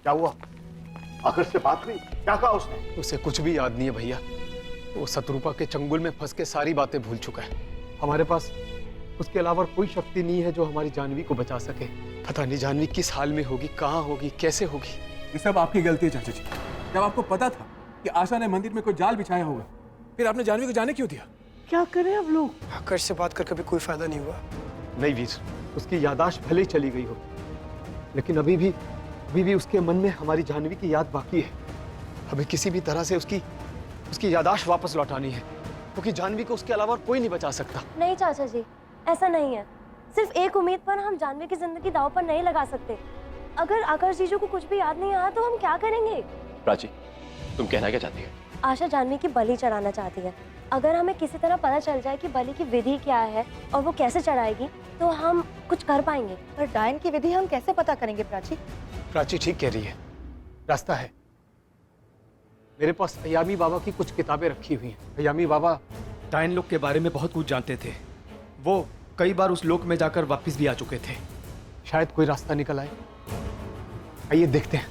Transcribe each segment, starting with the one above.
क्या हुआ? आखिर से बात हुई? क्या कहा उसने? उसे कुछ भी याद नहीं है भैया। वो शत्रुपा के चंगुल में फंस के सारी बातें भूल चुका है। हमारे पास उसके अलावा कोई शक्ति नहीं है जो हमारी जानवी को बचा सके। पता नहीं जानवी किस हाल में होगी, कहाँ होगी, कैसे होगी। ये सब आपकी गलती है चाचा जी। जब आपको पता था कि आशा ने मंदिर में कोई जाल बिछाया होगा, फिर आपने जानवी को जाने क्यों दिया? क्या करें अब लोग? आकाश से बात करके भी कोई फायदा नहीं हुआ। नहीं वीर, उसकी याददाश्त भले ही चली गई हो, लेकिन अभी भी उसके मन में हमारी जानवी की याद बाकी है। हमें किसी भी तरह से उसकी याददाश्त वापस लौटानी है, क्योंकि जानवी को उसके अलावा कोई नहीं बचा सकता। नहीं चाचा जी, ऐसा नहीं है। सिर्फ एक उम्मीद पर हम जानवी की जिंदगी दांव पर नहीं लगा सकते। अगर आकाश जीजू को कुछ भी याद नहीं आया तो हम क्या करेंगे? प्राची, तुम कहना क्या चाहती है? आशा जानवी की बलि चढ़ाना चाहती है। अगर हमें किसी तरह पता चल जाए कि बलि की विधि क्या है और वो कैसे चढ़ाएगी, तो हम कुछ कर पाएंगे। पर डायन की विधि हम कैसे पता करेंगे प्राची? प्राची ठीक कह रही है, रास्ता है। मेरे पास अयामी बाबा की कुछ किताबें रखी हुई हैं। अयामी बाबा डायन लोग के बारे में बहुत कुछ जानते थे। वो कई बार उस लोक में जाकर वापस भी आ चुके थे। शायद कोई रास्ता निकल आए। आइए देखते हैं।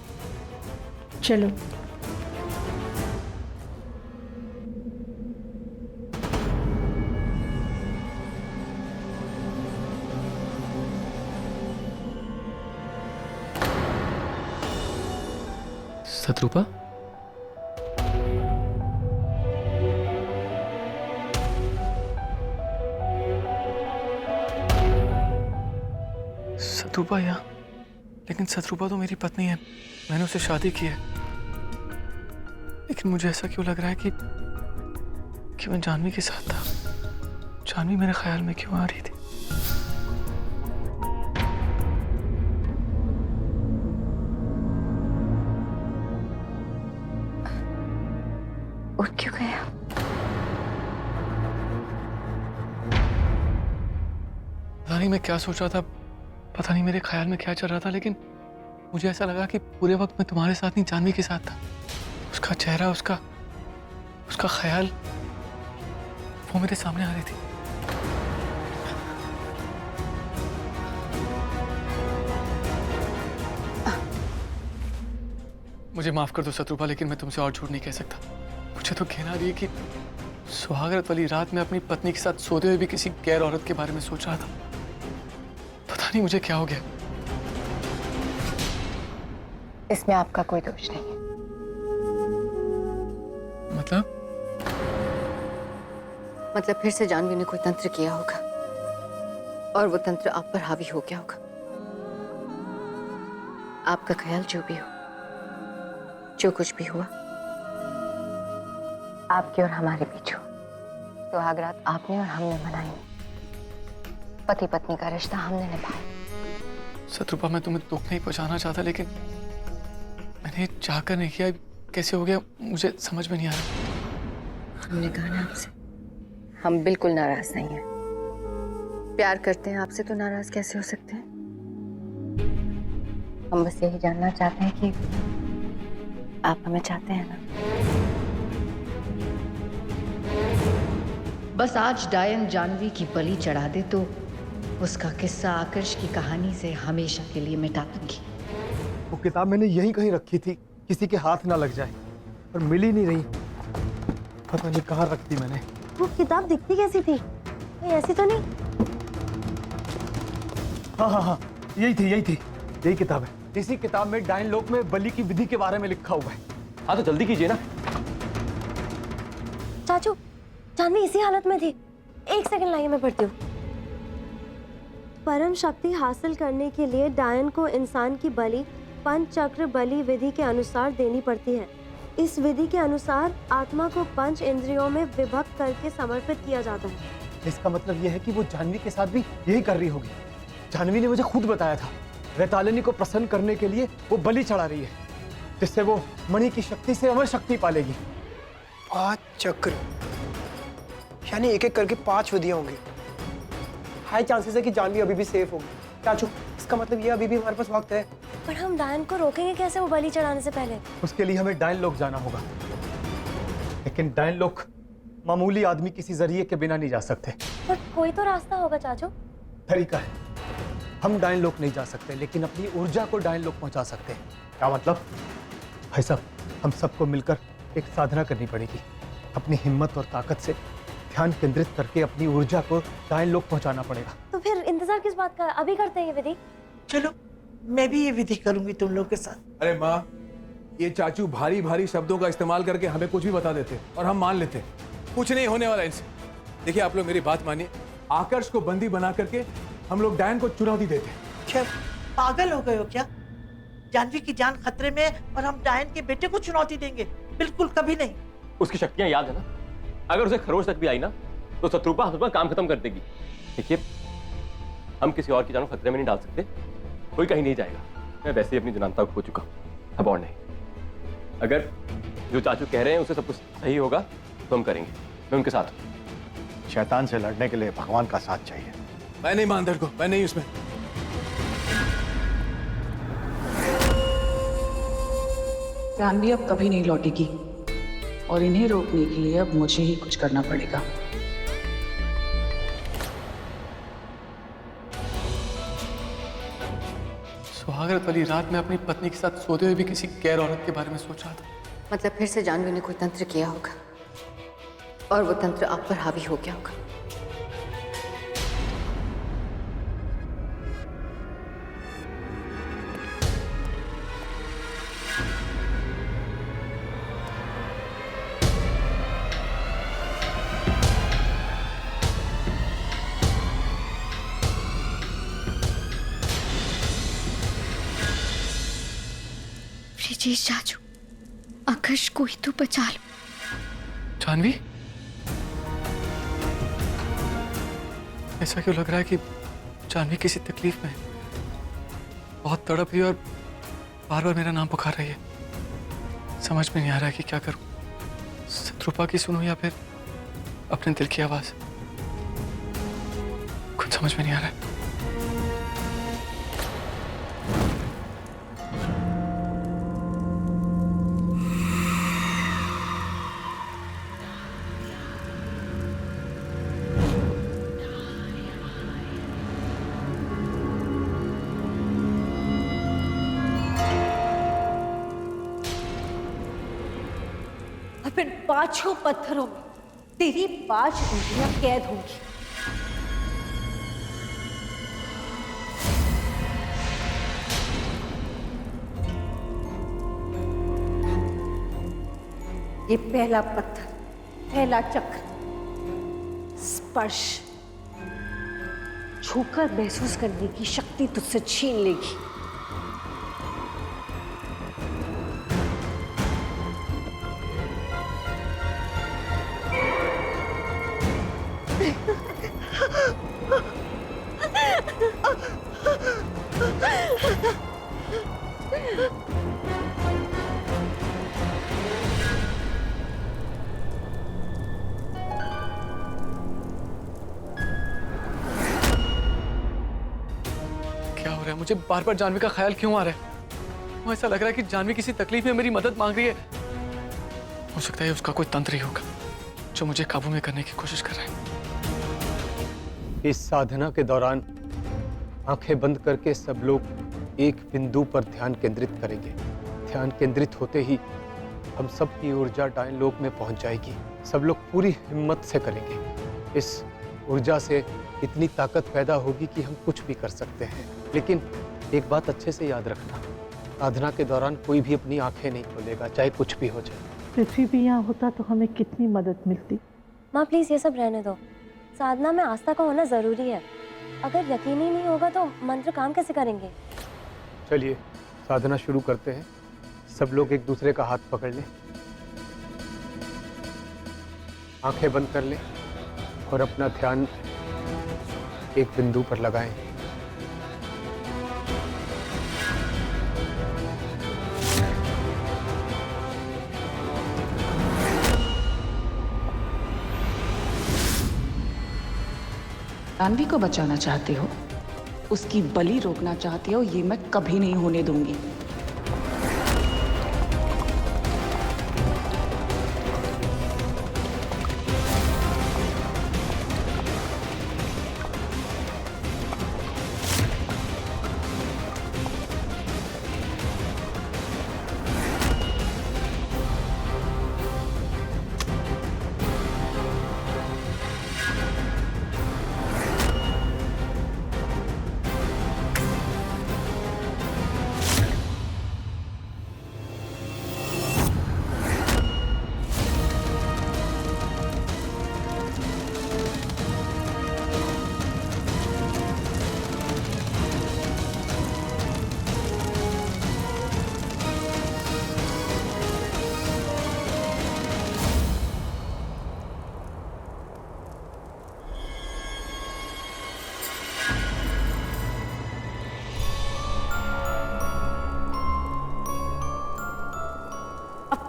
चलो। शत्रुपा, शत्रुपा यहाँ? लेकिन शत्रुपा तो मेरी पत्नी है, मैंने उससे शादी की है। लेकिन मुझे ऐसा क्यों लग रहा है कि मैं जानवी के साथ था। जानवी मेरे ख्याल में क्यों आ रही थी? उठ क्यों गया? पता नहीं मैं क्या सोच रहा था, पता नहीं मेरे ख्याल में क्या चल रहा था, लेकिन मुझे ऐसा लगा कि पूरे वक्त मैं तुम्हारे साथ नहीं, जानवी के साथ था। उसका चेहरा, उसका ख्याल, वो मेरे सामने आ रही थी। मुझे माफ कर दो शत्रुपा, लेकिन मैं तुमसे और झूठ नहीं कह सकता। मुझे तो कहना रही है कि सुहागरात वाली रात में अपनी पत्नी के साथ सोते हुए भी किसी गैर औरत के बारे में सोच रहा था। पता नहीं मुझे क्या हो गया। इसमें आपका कोई दोष नहीं है। मतलब फिर से जानवी ने कोई तंत्र किया होगा और वो तंत्र आप पर हावी हो गया होगा। आपका ख्याल जो भी हो, जो कुछ भी हुआ, आपके और हमारे बीच हो। सुहागरात आपने और हमने मनाई, पति पत्नी का रिश्ता हमने निभाया। शत्रुपा, मैं तुम्हें दुख नहीं पहुंचाना चाहता, लेकिन मैंने चाहकर नहीं किया। कैसे हो गया मुझे समझ में नहीं आ रहा। हमने कहा ना आपसे, हम बिल्कुल नाराज नहीं हैं। प्यार करते हैं आपसे तो नाराज कैसे हो सकते हैं? हम बस यही जानना चाहते हैं कि आप हमें चाहते हैं ना? बस आज डायन जानवी की बलि चढ़ा दे तो उसका किस्सा आकर्ष की कहानी से हमेशा के लिए मिटा दूंगी। वो किताब मैंने यहीं कहीं रखी थी, किसी के हाथ ना लग जाए, पर मिली नहीं रही। पता नहीं कहाँ रख दी मैंने। वो किताब दिखती कैसी थी? ऐसी तो नहीं? हाँ, यही किताब है। इसी किताब में डायन लोक में बलि की विधि के बारे में लिखा हुआ है। हाँ तो जल्दी कीजिए ना। चाचू, जानवी इसी हालत में थी। एक सेकंड लाइए, मैं पढ़ती हूँ। परम शक्ति हासिल करने के लिए डायन को इंसान की बलि पंचचक्र बलि विधि के अनुसार देनी पड़ती है। इस विधि के अनुसार आत्मा को 5 इंद्रियों में विभक्त करके समर्पित किया जाता है। इसका मतलब यह है कि वो जानवी के साथ भी यही कर रही होगी। जानवी ने मुझे खुद बताया था, रैतालिनी को प्रसन्न करने के लिए वो बलि चढ़ा रही है, जिससे वो मणि की शक्ति से अमर शक्ति पालेगी। 5 चक्र, यानी एक एक करके 5 विधियां होंगी। हाई चांसेस है कि जानवी अभी भी सेफ होगी। चाचू, इसका मतलब ये अभी भी हमारे पास वक्त है। पर हम डायन को रोकेंगे कैसे वो बलि चढ़ाने से पहले? उसके लिए हमें डायन लोक जाना होगा, लेकिन डायन लोक मामूली आदमी किसी जरिए के बिना नहीं जा सकते। पर कोई तो रास्ता होगा चाचू। तरीका है। हम डायन लोक नहीं जा सकते, लेकिन अपनी ऊर्जा को डायन लोक पहुंचा सकते हैं। क्या मतलब? भाई साहब, हम सबको मिलकर एक साधना करनी पड़ेगी। अपनी हिम्मत और ताकत से ध्यान केंद्रित करके अपनी ऊर्जा को डायन लोक पहुंचाना पड़ेगा। तो फिर इंतजार किस बात का, अभी करते हैं ये विधि। चलो मैं भी ये विधि करूंगी तुम लोग के साथ। अरे माँ, ये चाचू भारी भारी शब्दों का इस्तेमाल करके हमें कुछ भी बता देते और हम मान लेते। कुछ नहीं होने वाला इनसे। देखिए आप लोग मेरी बात मानिए, आकर्ष को बंदी बना करके हम लोग डायन को चुनौती देते। क्या पागल हो गए हो क्या? जानवी की जान खतरे में है और हम डायन के बेटे को चुनौती देंगे? बिल्कुल कभी नहीं। उसकी शक्तियां याद है ना? अगर उसे खरोच तक भी आई ना तो शत्रुपा हम पर काम खत्म कर देगी। देखिए, हम किसी और की जान खतरे में नहीं डाल सकते। कोई कहीं नहीं जाएगा। मैं वैसे ही अपनी जनानता को खो चुका हूं, अब और नहीं। अगर जो चाचू कह रहे हैं उसे सब कुछ सही होगा तो हम करेंगे। मैं उनके साथ हूं। शैतान से लड़ने के लिए भगवान का साथ चाहिए। मैं नहीं मानता को, मैं नहीं उसमें। जानवी अब कभी नहीं लौटेगी और इन्हें रोकने के लिए अब मुझे ही कुछ करना पड़ेगा। सुहागरात वाली रात में अपनी पत्नी के साथ सोते हुए भी किसी गैर औरत के बारे में सोच रहा था। मतलब फिर से जानवी ने कोई तंत्र किया होगा और वो तंत्र आप पर हावी हो गया होगा। ब्रिजेश चाचू, आकर्ष को ही तो बचा लो। जानवी, ऐसा क्यों लग रहा है कि जानवी किसी तकलीफ में है? बहुत तड़प रही है और बार बार मेरा नाम पुकार रही है। समझ में नहीं आ रहा है कि क्या करूं। शत्रुपा की सुनूं या फिर अपने दिल की आवाज? कुछ समझ में नहीं आ रहा है। अब इन पांचों पत्थरों में तेरी 5 उंगलियां कैद होंगी। ये पहला पत्थर, पहला चक्र, स्पर्श छूकर महसूस करने की शक्ति तुझसे छीन लेगी। क्या हो रहा है? मुझे बार बार जानवी का ख्याल क्यों आ रहा है? मुझे ऐसा लग रहा है कि जानवी किसी तकलीफ में मेरी मदद मांग रही है। हो सकता है उसका कोई तंत्र ही होगा जो मुझे काबू में करने की कोशिश कर रहा है। इस साधना के दौरान आंखें बंद करके सब लोग एक बिंदु पर ध्यान केंद्रित करेंगे। ध्यान केंद्रित होते ही हम सब की ऊर्जा डायन लोक में पहुंच जाएगी। सब लोग पूरी हिम्मत से करेंगे। इस ऊर्जा से इतनी ताकत पैदा होगी कि हम कुछ भी कर सकते हैं। लेकिन एक बात अच्छे से याद रखना, साधना के दौरान कोई भी अपनी आंखें नहीं खोलेगा, चाहे कुछ भी हो जाए। पृथ्वी भी यहाँ होता तो हमें कितनी मदद मिलती। माँ प्लीज ये सब रहने दो। साधना में आस्था का होना जरूरी है। अगर यकीन ही नहीं होगा तो मंत्र काम कैसे करेंगे? चलिए साधना शुरू करते हैं। सब लोग एक दूसरे का हाथ पकड़ लें, आंखें बंद कर लें और अपना ध्यान एक बिंदु पर लगाएं। जानवी को बचाना चाहते हो, उसकी बलि रोकना चाहते हो, ये मैं कभी नहीं होने दूंगी।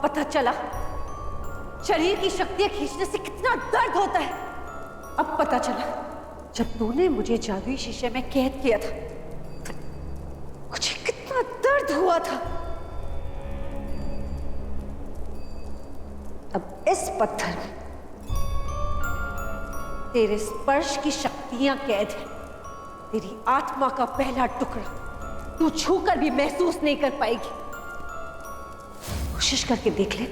पता चला शरीर की शक्तियां खींचने से कितना दर्द होता है। अब पता चला जब तूने मुझे जादुई शीशे में कैद किया था मुझे कितना दर्द हुआ था। अब इस पत्थर में तेरे स्पर्श की शक्तियां कैद है। तेरी आत्मा का पहला टुकड़ा तू छूकर भी महसूस नहीं कर पाएगी। कोशिश करके देख ले।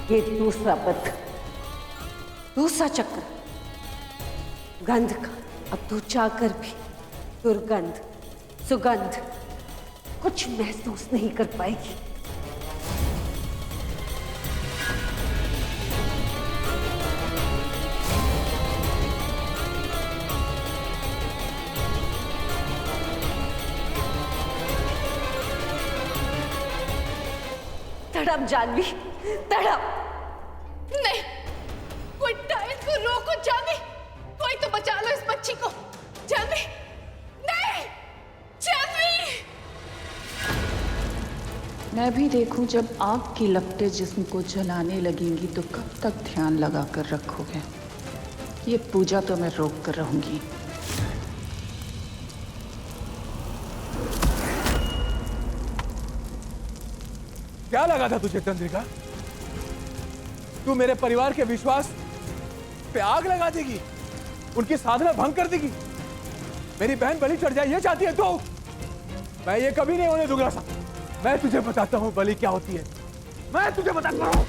ये दूसरा पत्थर, दूसरा चक्र गंध का। अब तू जाकर भी दुर्गंध, सुगंध कुछ महसूस नहीं कर पाएगी। तड़प जानवी, तड़प। नहीं, कोई डायन को रोको जानवी, कोई तो बचा लो इस बच्ची को। जानवी, नहीं, जानवी। मैं भी देखूं जब आग की लपटें जिस्म को जलाने लगेंगी तो कब तक ध्यान लगा कर रखोगे। ये पूजा तो मैं रोक कर रहूंगी। क्या लगा था तुझे चंद्रिका? तू मेरे परिवार के विश्वास पे आग लगा देगी, उनकी साधना भंग कर देगी, मेरी बहन बलि चढ़ जाए ये चाहती है तो? मैं ये कभी नहीं होने दूंगा। मैं तुझे बताता हूं बलि क्या होती है, मैं तुझे बताता हूं।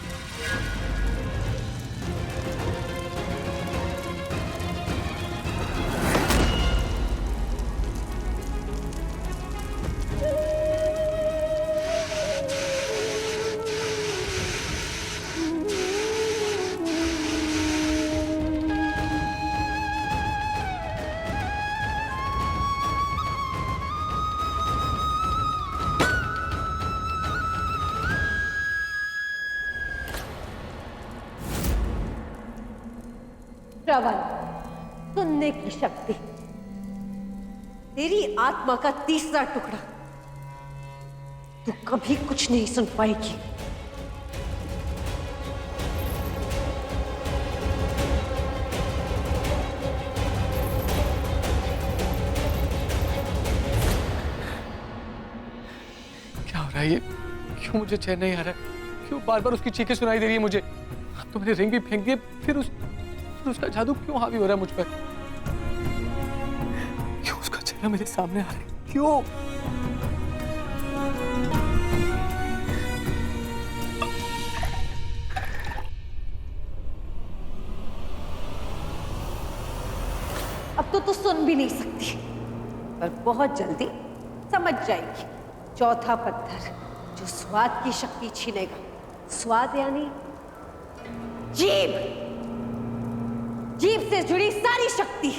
श्रवण, सुनने की शक्ति, तेरी आत्मा का तीसरा टुकड़ा। तू कभी कुछ नहीं सुन पाएगी। क्या हो रहा है ये? क्यों मुझे चैन नहीं आ रहा है? क्यों बार बार उसकी चीखें सुनाई दे रही है मुझे? अब तो मैंने रिंग भी फेंक दी, फिर उसका जादू क्यों हावी हो रहा है मुझ पर? क्यों उसका चेहरा मेरे सामने आ रहा है? क्यों? अब तो तू सुन भी नहीं सकती, पर बहुत जल्दी समझ जाएगी। चौथा पत्थर जो स्वाद की शक्ति छीनेगा। स्वाद यानी जीभ, जीभ से जुड़ी सारी शक्ति।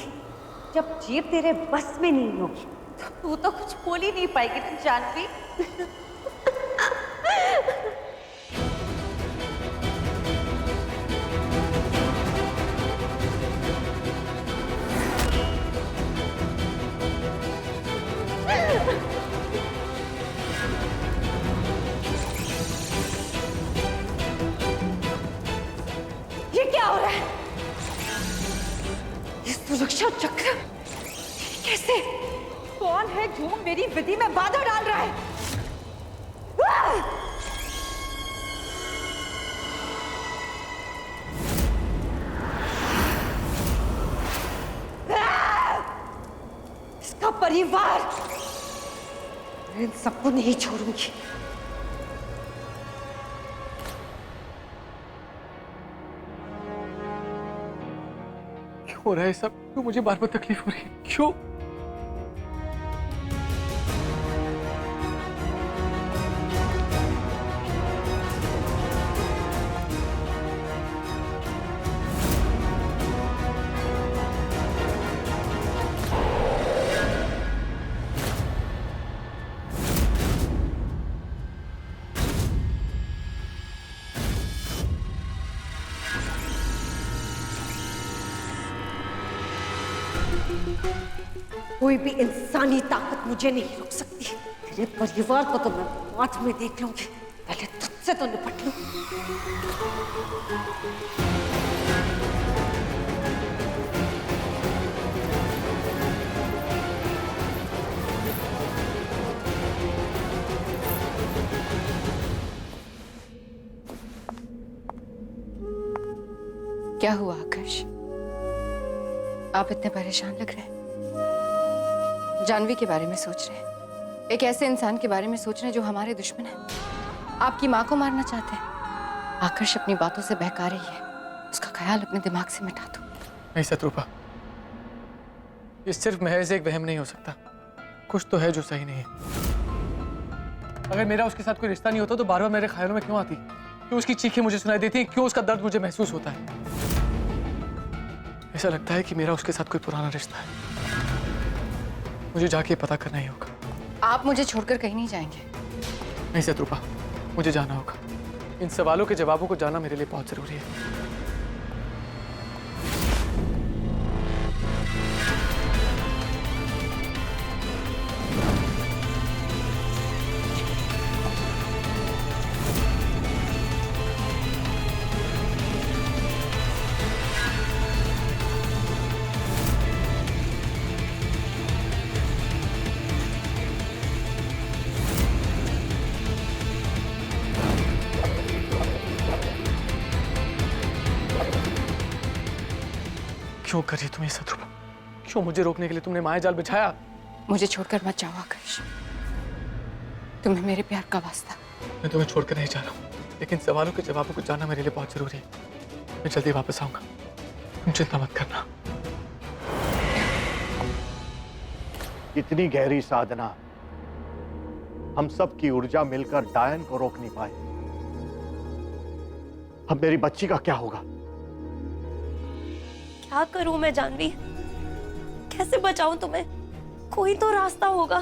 जब जीभ तेरे बस में नहीं होगी तो तू तो कुछ बोल ही नहीं पाएगी ना जानवी। ये क्या हो रहा है? सुरक्षा चक्र कैसे? कौन है जो मेरी विधि में बाधा डाल रहा है? इसका परिवार, मैं इन सबको नहीं छोड़ूंगी। हो रहा है सब? क्यों मुझे बार बार तकलीफ हो रही है? क्यों? कोई भी इंसानी ताकत मुझे नहीं रोक सकती। तेरे परिवार को तो मैं बाद में देख लूंगी, पहले तुझसे तो निपट लूं। क्या हुआ आकाश? आप इतने परेशान लग रहे हैं। जानवी के बारे में सोच रहे हैं, एक ऐसे इंसान के बारे में सोच रहे हैं जो हमारे दुश्मन है, आपकी माँ को मारना चाहते हैं। आकाश अपनी बातों से बहका रही है, उसका ख्याल अपने दिमाग से मिटा दो। नहीं शत्रुपा, ये सिर्फ महज एक वहम नहीं हो सकता। कुछ तो है जो सही नहीं है। अगर मेरा उसके साथ कोई रिश्ता नहीं होता तो बार बार मेरे ख्यालों में क्यों आती? क्यों उसकी चीखें मुझे सुनाई देती हैं? क्यों उसका दर्द मुझे महसूस होता है? ऐसा लगता है कि मेरा उसके साथ कोई पुराना रिश्ता है। मुझे जाके पता करना ही होगा। आप मुझे छोड़कर कहीं नहीं जाएंगे? नहीं शत्रुपा, मुझे जाना होगा। इन सवालों के जवाबों को जानना मेरे लिए बहुत जरूरी है। क्यों करी तुम ये शत्रुपा? क्यों मुझे रोकने के लिए तुमने माया जाल बिछाया? मुझे छोड़कर मत जाओ आकाश, तुम्हें मेरे प्यार का वास्ता। मैं तुम्हें छोड़कर नहीं जा रहा हूँ, लेकिन सवालों के जवाबों को जानना मेरे लिए बहुत जरूरी है। मैं जल्दी वापस आऊंगा, तुम चिंता मत करना। इतनी गहरी साधना, हम सब की ऊर्जा मिलकर डायन को रोक नहीं पाए। अब मेरी बच्ची का क्या होगा? क्या करूं मैं जानवी? कैसे बचाऊं तुम्हें? कोई तो रास्ता होगा।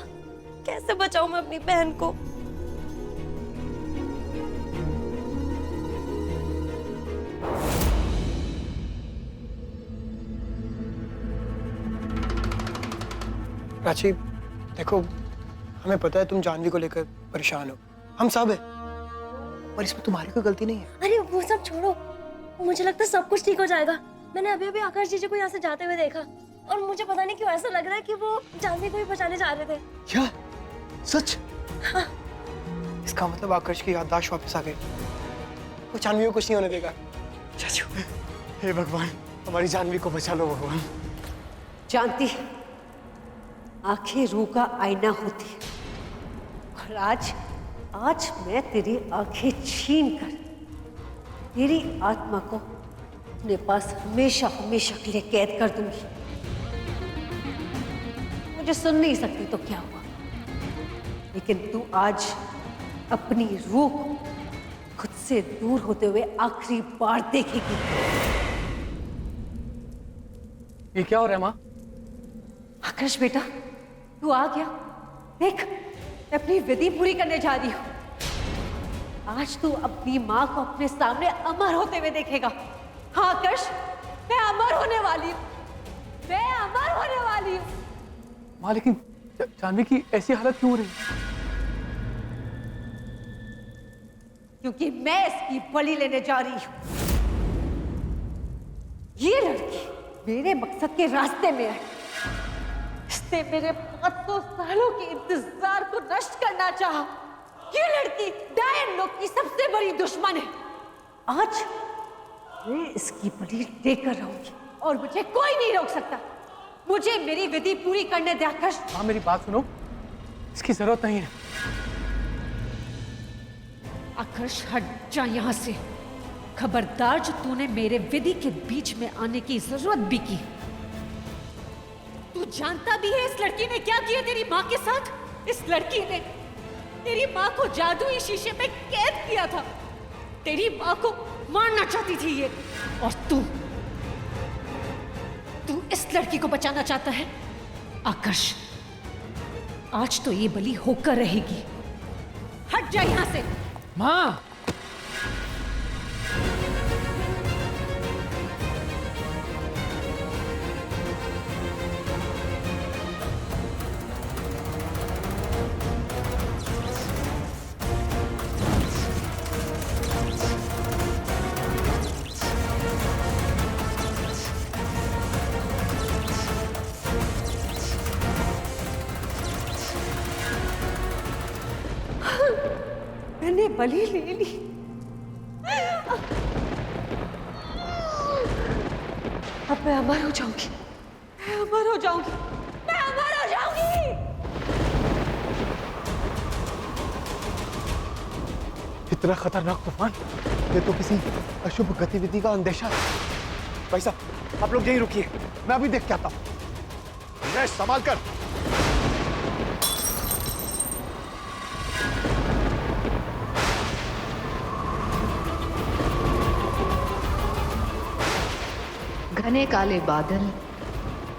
कैसे बचाऊं मैं अपनी बहन को? प्राची, देखो, हमें पता है तुम जानवी को लेकर परेशान हो, हम सब हैं, और इसमें तुम्हारी कोई गलती नहीं है। अरे वो सब छोड़ो, मुझे लगता है सब कुछ ठीक हो जाएगा। मैंने अभी अभी आकाश जीजू को यहाँ से जाते हुए देखा और मुझे पता नहीं क्यों ऐसा लग रहा है कि वो जानवी को ही बचाने जा रहे थे। क्या? सच? हाँ। इसका मतलब आकाश की याददाश्त वापस आ गई। वो जानवी को कुछ नहीं होने देगा। चाचू, हे भगवान, हमारी जानवी को बचा लो भगवान। जानती है, आंखें रूह का आईना होती है, और आज मैं तेरी आंखें छीन कर तेरी आत्मा को अपने पास हमेशा हमेशा के लिए कैद कर दूंगी। मुझे सुन नहीं सकती तो क्या हुआ, लेकिन तू आज अपनी रूह को खुद से दूर होते हुए आखिरी बार देखेगी। ये क्या हो रहा है माँ? आकाश बेटा, तू आ गया। देख, मैं अपनी विधि पूरी करने जा रही हूँ। आज तू अपनी माँ को अपने सामने अमर होते हुए देखेगा। हाँ आकाश, मैं अमर होने वाली हूँ, मैं अमर होने वाली हूँ। माँ, लेकिन जानवी की ऐसी हालत क्यों हो रही है? क्योंकि मैं इसकी बलि लेने जा रही हूँ। ये लड़की मेरे मकसद के रास्ते में है। इसने मेरे 500 सालों के इंतजार को नष्ट करना चाहा। ये लड़की डायन लोग की सबसे बड़ी दुश्मन है। आज मैं इसकी बलि लेकर रहूंगी और मुझे कोई नहीं रोक सकता। मुझे मेरी विधि पूरी करने दे आकाश। माँ, मेरी बात सुनो, इसकी जरूरत नहीं है। आकाश, हट जा यहाँ से। खबरदार, जो तूने मेरे विधि के बीच में आने की जरूरत भी की। तू जानता भी है इस लड़की ने क्या किया तेरी माँ के साथ? इस लड़की ने तेरी माँ को जादुई शीशे में कैद किया था। तेरी माँ को मारना चाहती थी ये, और तू इस लड़की को बचाना चाहता है। आकाश, आज तो ये बलि होकर रहेगी। हट जा यहाँ से। माँ, मैंने बलि ले ली। अब मैं अमर हो जाऊंगी, मैं अमर हो जाऊंगी, मैं अमर हो जाऊंगी। इतना खतरनाक तूफान, ये तो किसी अशुभ गतिविधि का अंदेशा है। भाई साहब, आप लोग यहीं रुकिए, मैं अभी देख के आता हूं। दिनेश, संभाल कर। घने काले बादल,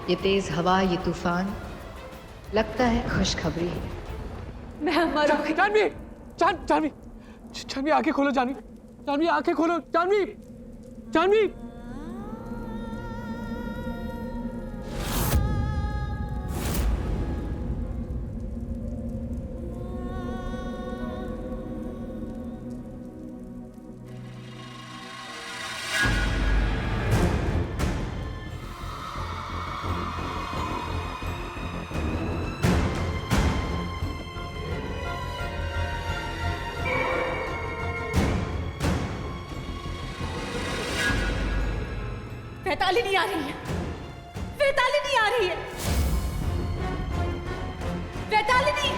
ये तेज हवा, ये तूफान, लगता है खुशखबरी है। मैं अमर हो गई। जानवी, जानवी, जानवी आंखें खोलो, जानवी, जानवी आंखें खोलो, जानवी, जानवी। वैतालिनी आ रही है, वैतालिनी आ रही है, वैतालिनी।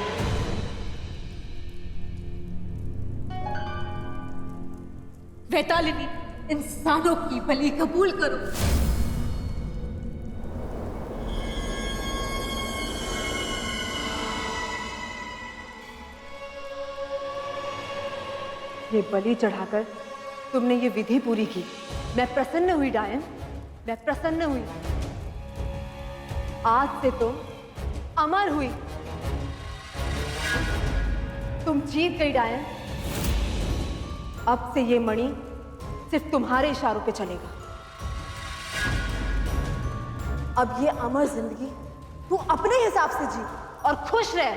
वैतालिनी, इंसानों की बलि कबूल करो। ये बलि चढ़ाकर तुमने ये विधि पूरी की। मैं प्रसन्न हुई डायन, मैं प्रसन्न हुई। आज से तुम अमर हुई। तुम जीत गई डायन। अब से ये मणि सिर्फ तुम्हारे इशारों पे चलेगा। अब ये अमर जिंदगी तू अपने हिसाब से जी और खुश रह।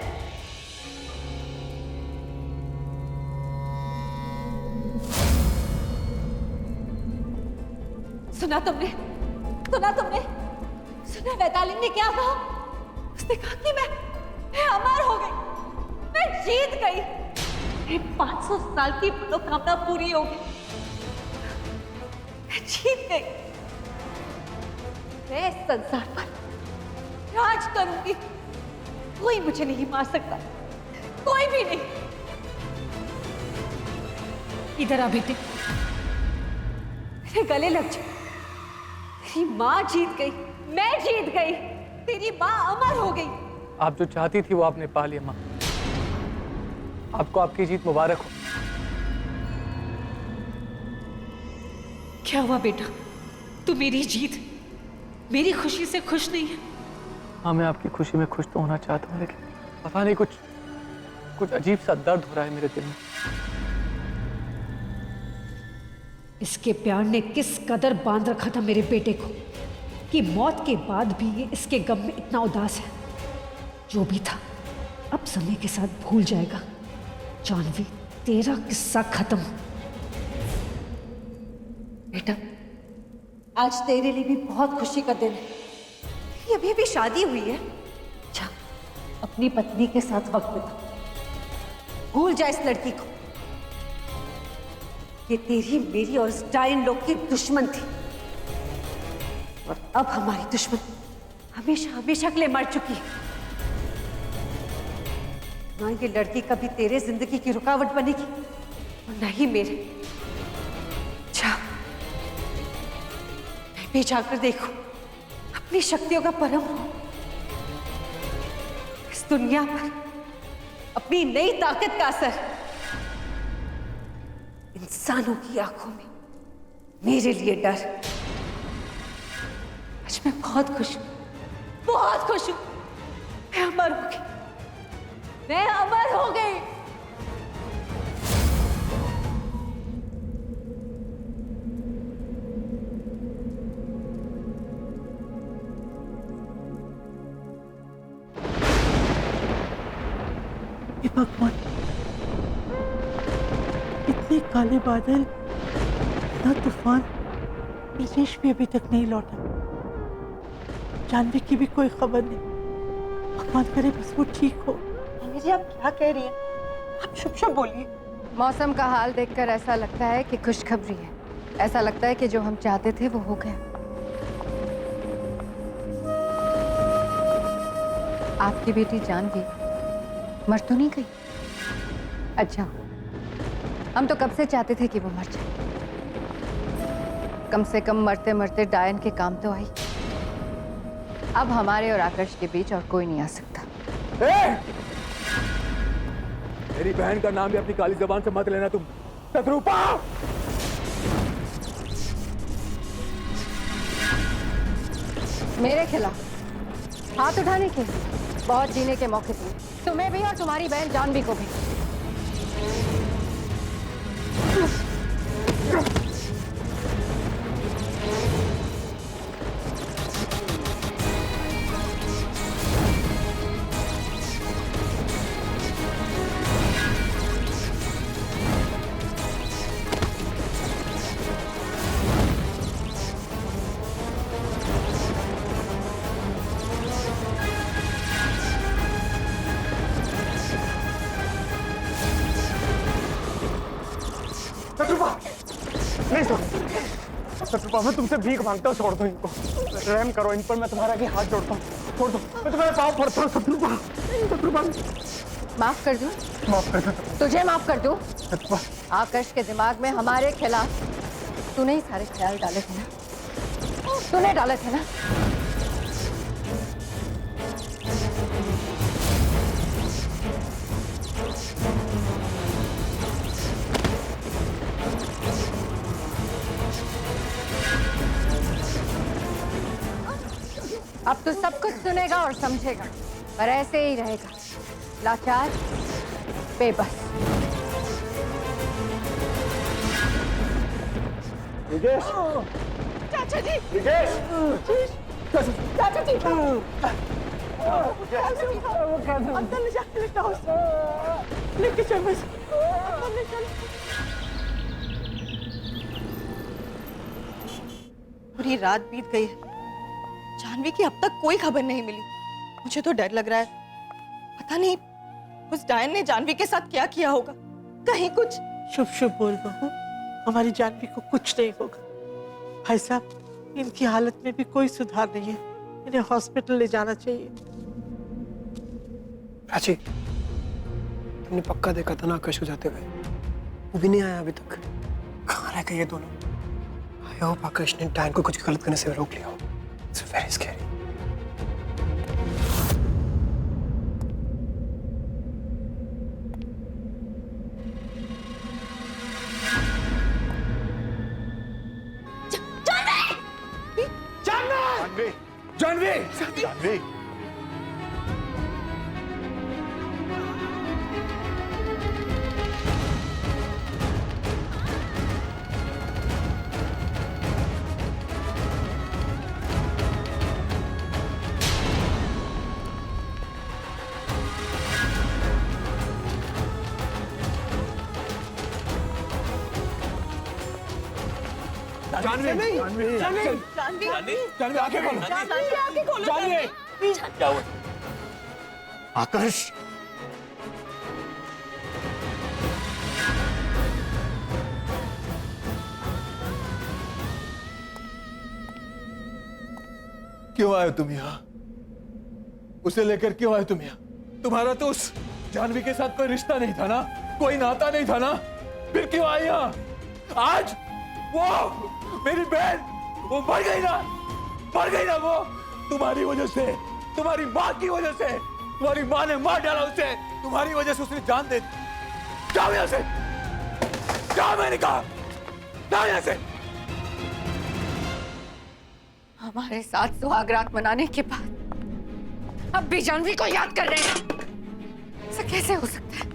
सुना तुमने, सुना तुमने, सुना वैतालिनी ने क्या कहा? उसने कहा कि मैं अमर हो गई, मैं जीत गई, मेरी 500 साल की मनोकामना पूरी हो गई, मैं जीत गई। मैं इस संसार पर राज करूंगी, कोई मुझे नहीं मार सकता, कोई भी नहीं। इधर आ बेटे, मेरे गले लग जा। तेरी माँ जीत गई, मैं जीत गई, तेरी माँ अमर हो गई। आप जो चाहती थी वो आपने पा लिया माँ। आपको आपकी जीत मुबारक हो। क्या हुआ बेटा? तू मेरी जीत, मेरी खुशी से खुश नहीं है? हाँ, मैं आपकी खुशी में खुश तो होना चाहता हूँ, लेकिन पता नहीं कुछ अजीब सा दर्द हो रहा है मेरे दिल में। इसके प्यार ने किस कदर बांध रखा था मेरे बेटे को कि मौत के बाद भी ये इसके गम में इतना उदास है। जो भी था अब समय के साथ भूल जाएगा। जानवी, तेरा किस्सा खत्म। बेटा, आज तेरे लिए भी बहुत खुशी का दिन है। तेरी अभी भी शादी हुई है। जा, अपनी पत्नी के साथ वक्त बिता। भूल जा इस लड़की को। ये तेरी, मेरी और इस डायन लोग की दुश्मन थी, और अब हमारी दुश्मन हमेशा हमेशा के लिए मर चुकी है। ना ये लड़की कभी तेरे जिंदगी की रुकावट बनेगी और ना ही मेरे। जा, मैं भी जाकर देखूं, अपनी शक्तियों का परम हो। इस दुनिया पर अपनी नई ताकत का असर इंसानों की आंखों में मेरे लिए डर। आज मैं बहुत खुश हूं, बहुत खुश हूं। मैं अमर हो गई, मैं अमर हो गई। हे भगवान, इतने काले बादल, इतना तूफान, ब्रजेश भी अभी तक नहीं लौटा। जानवी की भी कोई खबर नहीं। भगवान करे बस वो ठीक हो। जी आप क्या कह रही हैं? आप शुभ शुभ बोलिए। मौसम का हाल देखकर ऐसा लगता है कि खुशखबरी है। ऐसा लगता है कि जो हम चाहते थे वो हो गया। आपकी बेटी जानवी मर तो नहीं गई? अच्छा, हम तो कब से चाहते थे कि वो मर जाए। कम से कम मरते मरते डायन के काम तो आई। अब हमारे और आकर्ष के बीच और कोई नहीं आ सकता। मेरी बहन का नाम भी अपनी काली जबान से मत लेना तुम। शत्रुपा! मेरे खिलाफ हाथ उठाने के बहुत जीने के मौके दिए तुम्हें भी और तुम्हारी बहन जानवी को भी। नहीं शत्रुपा, मैं तुमसे भीख मांगता हूँ, छोड़ दो इनको। रहम करो इन पर, मैं तुम्हारा आगे हाथ जोड़ता हूँ, छोड़ दो। मैं तुम्हारे पाँव पड़ता हूँ शत्रुपा। माफ कर दूं? माफ कर दो। तुझे माफ कर दूं? शत्रुपा, आकर्ष के दिमाग में हमारे खिलाफ तूने ही सारे ख्याल डाले थे ना? तूने डाले थे ना? अब तो सब कुछ सुनेगा और समझेगा, पर ऐसे ही रहेगा, लाचार, बेबस। चाचा जी, चाचा जी, अंदर ले जाके लेटा उसे, लेके चल बस, अंदर ले चल। पूरी रात बीत गई है, जानवी की अब तक कोई खबर नहीं मिली। मुझे तो डर लग रहा है, पता नहीं उस डायन ने जानवी के साथ क्या किया होगा। कहीं कुछ शुभ शुभ बोल बहू, हमारी जानवी को कुछ नहीं होगा। भाई साहब, इनकी हालत में भी कोई सुधार नहीं है, इन्हें हॉस्पिटल ले जाना चाहिए। प्राची, तुमने पक्का देखा था ना आकाश को जाते हुए? वो भी नहीं आया अभी तक। कहाँ रह गए ये दोनों? आई होप आकाश ने डायन को कुछ गलत करने से रोक लिया हो। It's very scary. Janvi! Janvi! Janvi आंखें खोलो। जानवी! क्या हुआ? आकर्ष! क्यों आए तुम यहाँ? उसे लेकर क्यों आए तुम यहाँ? तुम्हारा तो उस जानवी के साथ कोई रिश्ता नहीं था ना, कोई नाता नहीं था ना, फिर क्यों आए यहाँ? आज वो मेरी बहन, वो मर गई ना, मर गई ना वो, तुम्हारी वजह से, तुम्हारी माँ की वजह से। तुम्हारी माँ ने मार डाला उसे, तुम्हारी वजह से उसने जान दे। जाओ यहाँ से, जाओ, मैंने कहा, जाओ यहाँ से। हमारे साथ सुहागरात मनाने के बाद अब भी जानवी को याद कर रहे हैं। ऐसा कैसे हो सकता है?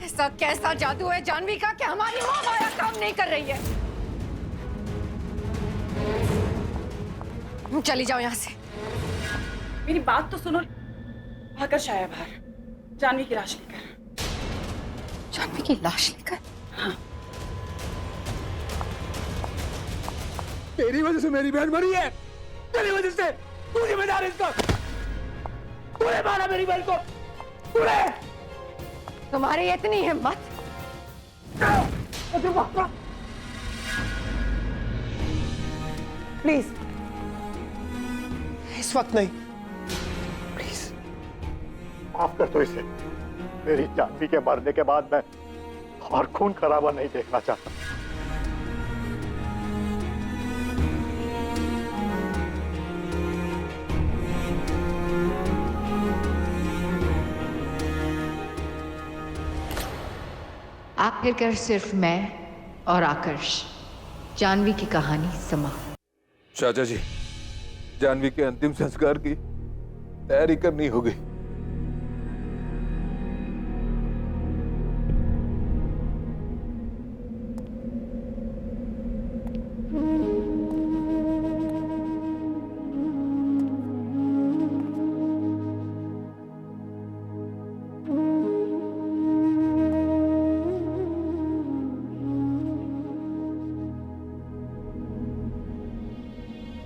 ऐसा कैसा जादू है जानवी का कि हमारी माँ हमारा काम नहीं कर रही है? चली जाओ यहाँ से। मेरी बात तो सुनो। आकर्ष आया बाहर जानवी की लाश लेकर। जानवी की लाश लेकर? हाँ। तेरी वजह से मेरी बहन मरी है, तेरी वजह से। तू जिम्मेदार है इसका। तूने मारा मेरी बहन को, तूने। तुम्हारी इतनी हिम्मत? प्लीज, इस वक्त नहीं, प्लीज। माफ कर दो इसे। मेरी जानवी के मरने के बाद मैं और खून खराबा नहीं देखना चाहता। आखिरकार सिर्फ मैं और आकर्ष जानवी की कहानी समाप्त। चाचा जी, जानवी के अंतिम संस्कार की तैयारी करनी होगी।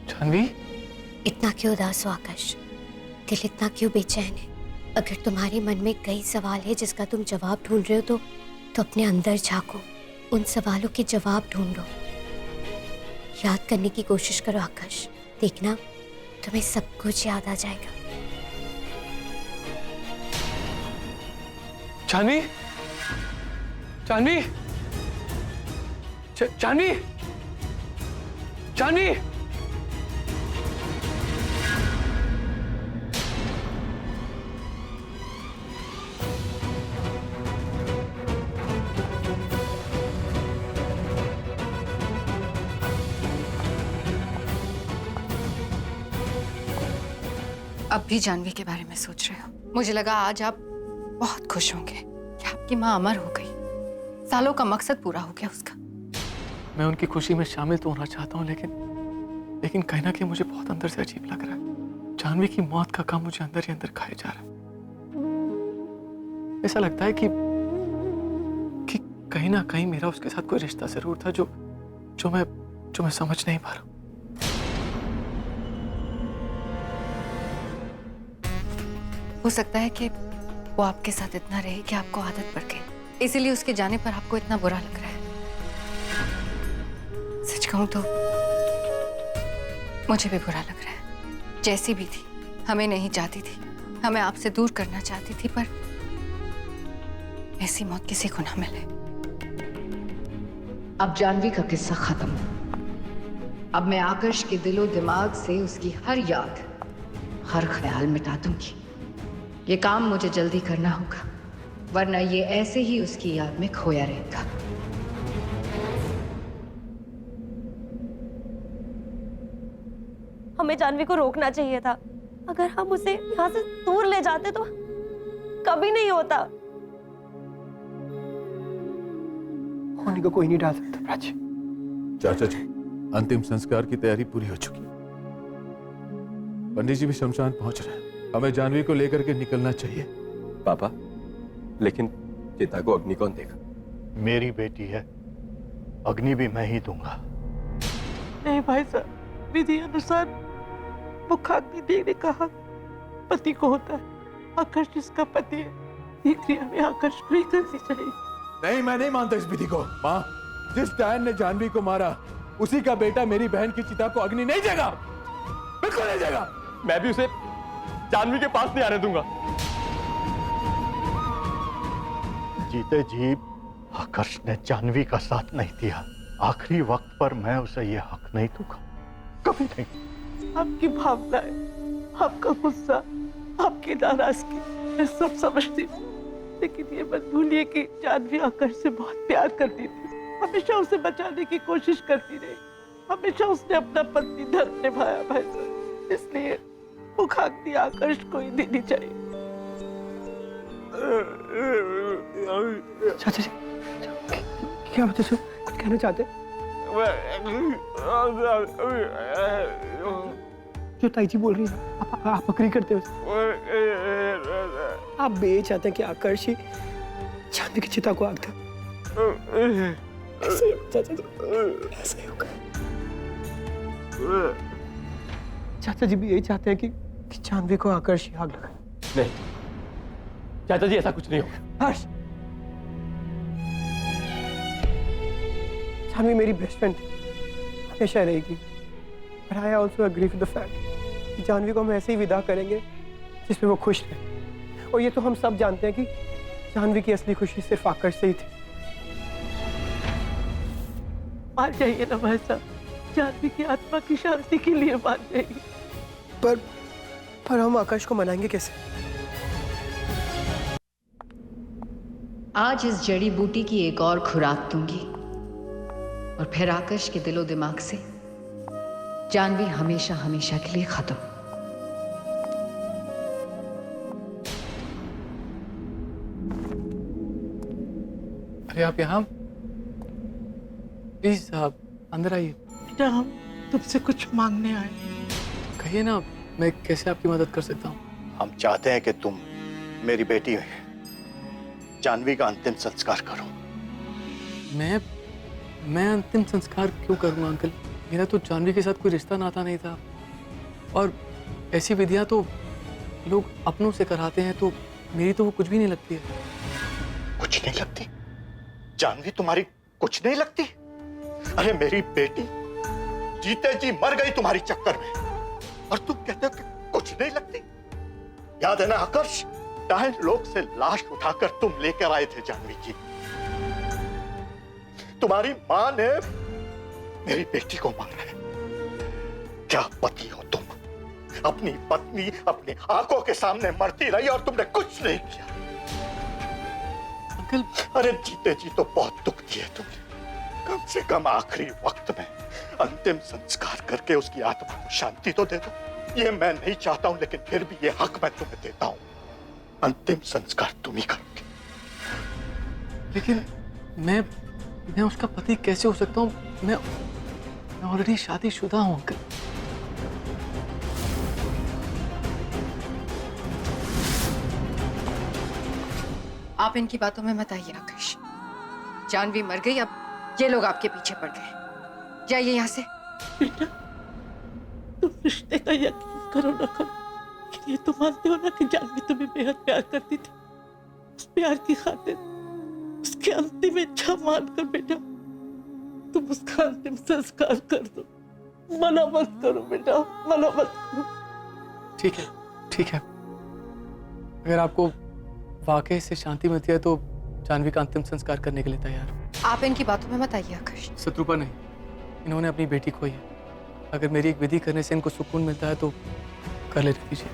जानवी, इतना क्यों उदास हो आकाश? दिल इतना क्यों बेचैन है? अगर तुम्हारे मन में कई सवाल है जिसका तुम जवाब ढूंढ रहे हो तो अपने अंदर झांको, उन सवालों के जवाब ढूंढो। याद करने की कोशिश करो आकाश, देखना तुम्हें सब कुछ याद आ जाएगा। जानवी, जानवी, जानवी, जानवी। अब भी जानवी के बारे में सोच रहे हो? मुझे लगा आज आप बहुत खुश होंगे कि आपकी माँ अमर हो गई। सालों का मकसद पूरा हो गया उसका। मैं उनकी खुशी में शामिल तो होना चाहता हूँ, लेकिन कहीं ना कहीं मुझे बहुत अंदर से अजीब लग रहा है। जानवी की मौत का काम मुझे अंदर ही अंदर खाए जा रहा है। ऐसा लगता है कि कहीं ना कहीं मेरा उसके साथ कोई रिश्ता जरूर था जो मैं समझ नहीं पा रहा। हो सकता है कि वो आपके साथ इतना रहे कि आपको आदत पड़ गई, इसीलिए उसके जाने पर आपको इतना बुरा लग रहा है। सच कहूं तो मुझे भी बुरा लग रहा है। जैसी भी थी, हमें नहीं चाहती थी, हमें आपसे दूर करना चाहती थी, पर ऐसी मौत किसी को ना मिले। अब जानवी का किस्सा खत्म। अब मैं आकर्ष के दिलो दिमाग से उसकी हर याद, हर ख्याल मिटा दूंगी। ये काम मुझे जल्दी करना होगा, वरना ये ऐसे ही उसकी याद में खोया रहेगा। हमें जानवी को रोकना चाहिए था। अगर हम उसे यहाँ से दूर ले जाते तो कभी नहीं होता। होने को कोई नहीं डाल सकता प्राची। चाचा जी, अंतिम संस्कार की तैयारी पूरी हो चुकी। पंडित जी भी शमशान पहुंच रहे हैं। हमें जानवी को लेकर के निकलना चाहिए। पापा, लेकिन चिता को अग्नि कौन देगा? मेरी बेटी है, अग्नि भी मैं ही दूंगा। नहीं भाई साहब, विधि अनुसार मुखाग्नि देने का हक पति को होता है। आकर्ष जिसका पति है, ये क्रिया में आकर्ष को ही करनी चाहिए। नहीं, मैं नहीं मानता इस विधि को। माँ, जिस डायन ने जानवी को मारा, उसी का बेटा मेरी बहन की चिता को अग्नि नहीं देगा, बिल्कुल नहीं देगा। मैं भी उसे जानवी के पास नहीं आने दूंगा। जीते जी आकर्ष ने जानवी का साथ नहीं दिया। आखिरी वक्त पर मैं उसे ये हक नहीं दूंगा, कभी नहीं। आपकी भावनाएं, आपका गुस्सा, आपकी नाराजगी, मैं सब समझती हूँ, लेकिन ये मत भूलिए कि जानवी आकर्ष से बहुत प्यार करती थी। हमेशा उसे बचाने की कोशिश करती रही। हमेशा उसने अपना पत्नी धर्म निभाया भाई साहब। इसलिए मुखाग्नि आकर्ष को ही देनी चाहिए। चाचा जी, क्या बता सो कुछ कहना चाहते? जो ताई जी बोल रही है, आप अग्री करते हो? आप ये चाहते हैं कि आकर्ष ही जानवी की चिता को आग दे? ऐसे चाचा जी, ऐसे ही होगा। चाचा जी भी यही चाहते हैं कि जानवी को आकर्ष ही आग लगाए। नहीं चाचा जी, ऐसा कुछ नहीं होगा। हर्ष, जानवी मेरी बेस्ट फ्रेंड थी, हमेशा रहेगी। But I also agree with the fact कि जानवी को हम ऐसे ही विदा करेंगे जिसमें वो खुश रहे। और ये तो हम सब जानते हैं कि जानवी की असली खुशी सिर्फ आकर्ष से ही थी। मान जाइए ना भाई साहब, जानवी की आत्मा की शांति के लिए मान जाइए। पर हम आकाश को मनाएंगे कैसे? आज इस जड़ी बूटी की एक और खुराक दूंगी और फिर आकाश के दिलो दिमाग से जानवी हमेशा हमेशा के लिए खत्म। अरे आप यहाँ, प्लीज आप अंदर आइए। बेटा हम तुमसे कुछ मांगने आए। कहिए ना, मैं कैसे आपकी मदद कर सकता हूँ? हम चाहते हैं कि तुम मेरी बेटी जानवी का अंतिम संस्कार करो। मैं अंतिम संस्कार क्यों करूँगा अंकल? मेरा तो जानवी के साथ कोई रिश्ता नाता नहीं था, और ऐसी विधियां तो लोग अपनों से कराते हैं, तो मेरी तो वो कुछ भी नहीं लगती है। कुछ नहीं लगती? जानवी तुम्हारी कुछ नहीं लगती? अरे मेरी बेटी जीते जी मर गई तुम्हारी चक्कर में, और तुम कहते हो कि कुछ नहीं लगती? याद है ना आकर्ष, डायन लोक से लाश उठाकर तुम लेकर आए थे जानवी की। तुम्हारी मां ने मेरी बेटी को मारा है। क्या पति हो तुम? अपनी पत्नी अपनी आंखों के सामने मरती रही और तुमने कुछ नहीं किया। अंकल, अरे जीते जी तो बहुत दुख दिए तुमने। कम से कम आखिरी वक्त में अंतिम संस्कार करके उसकी आत्मा को शांति तो दे दो। ये मैं नहीं चाहता हूं, लेकिन फिर भी ये हक मैं तुम्हें देता हूं। अंतिम संस्कार तुम ही करोगे। लेकिन मैं उसका पति कैसे हो सकता हूँ? मैं ऑलरेडी शादीशुदा हूँ अंकल। आप इनकी बातों में मत आइए आकाश। जानवी मर गई, अब ये लोग आपके पीछे पड़ गए। जाइए यहाँ से। बेटा तुम रिश्ते का यकीन करो ना करो, लेकिन ये तो मानते हो ना कि जानवी तुम्हें बेहद प्यार करती थी। उस प्यार की खातिर उसकी अंतिम इच्छा मानकर बेटा तुम उसका अंतिम संस्कार कर दो। मना मत करो बेटा, मना मत करो। ठीक है, ठीक है। अगर आपको वाकई से शांति मिलती है तो जानवी का अंतिम संस्कार करने के लिए तैयार हूँ। आप इनकी बातों में मत आइए आकाश। शत्रुपा नहीं, इन्होंने अपनी बेटी खोई है। अगर मेरी एक विधि करने से इनको सुकून मिलता है तो कर लेने दीजिए।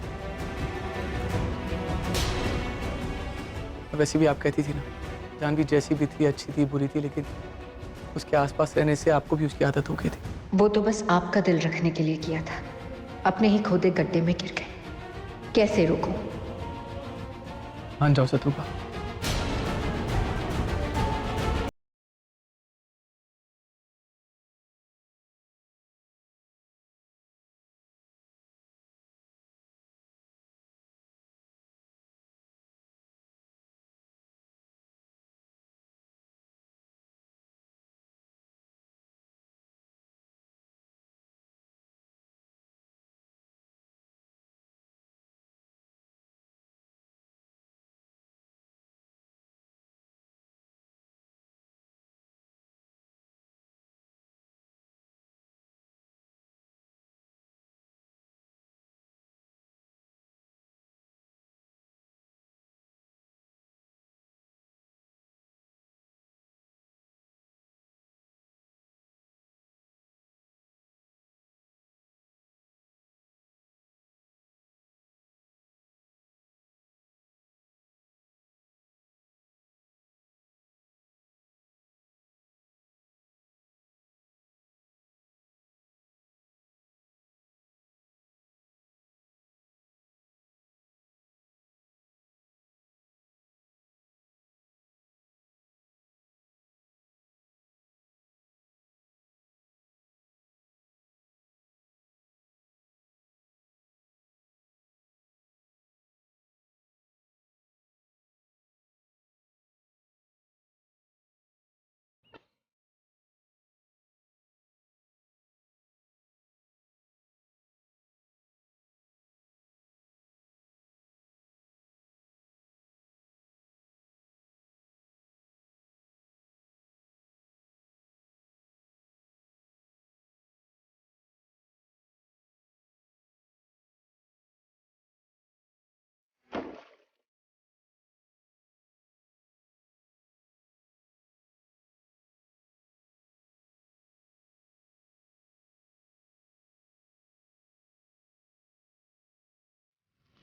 वैसे भी आप कहती थी ना, जानवी जैसी भी थी, अच्छी थी बुरी थी, लेकिन उसके आसपास रहने से आपको भी उसकी आदत हो गई थी। वो तो बस आपका दिल रखने के लिए किया था, अपने ही खोदे गड्ढे में गिर गए। कैसे रोकूं? मान जाओ शत्रुपा।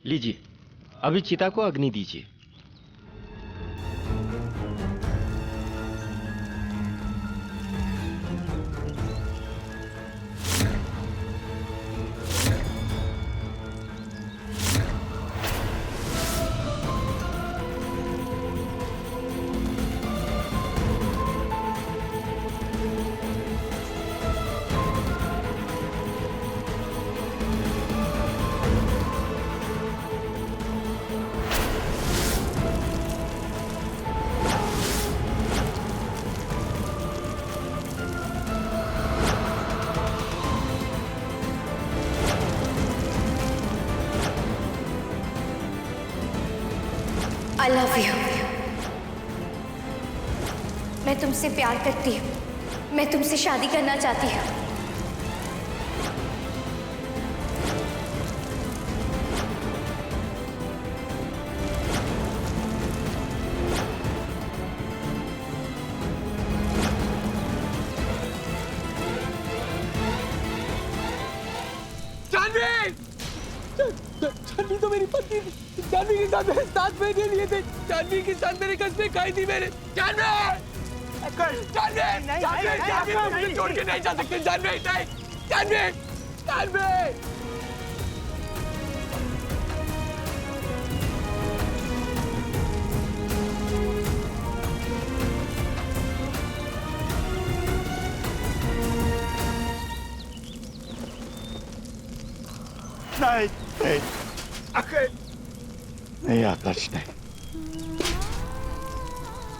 लीजिए, अभी चिता को अग्नि दीजिए। I love you. मैं तुमसे प्यार करती हूँ। मैं तुमसे शादी करना चाहती हूँ। जानवी तो मेरी पत्नी थी। जानवी के साथ मेरे 7 महीने लिए थे। जानवी के साथ मेरे कस्में खाई थी मैंने। जानवी तुमसे छोड़ के नहीं जा सकते। जानवी नहीं, जानवी, जानवी। नहीं नहीं नहीं आकाश नहीं।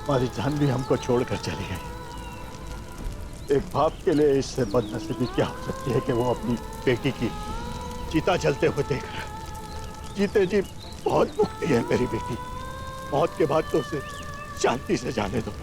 हमारी जानवी हमको छोड़कर चली गई। एक बाप के लिए इससे बदनसीबी क्या हो सकती है कि वो अपनी बेटी की चिता जलते हुए देख रहा है। जीते जी बहुत भुगती है मेरी बेटी। मौत के बाद तो उसे शांति से जाने दो।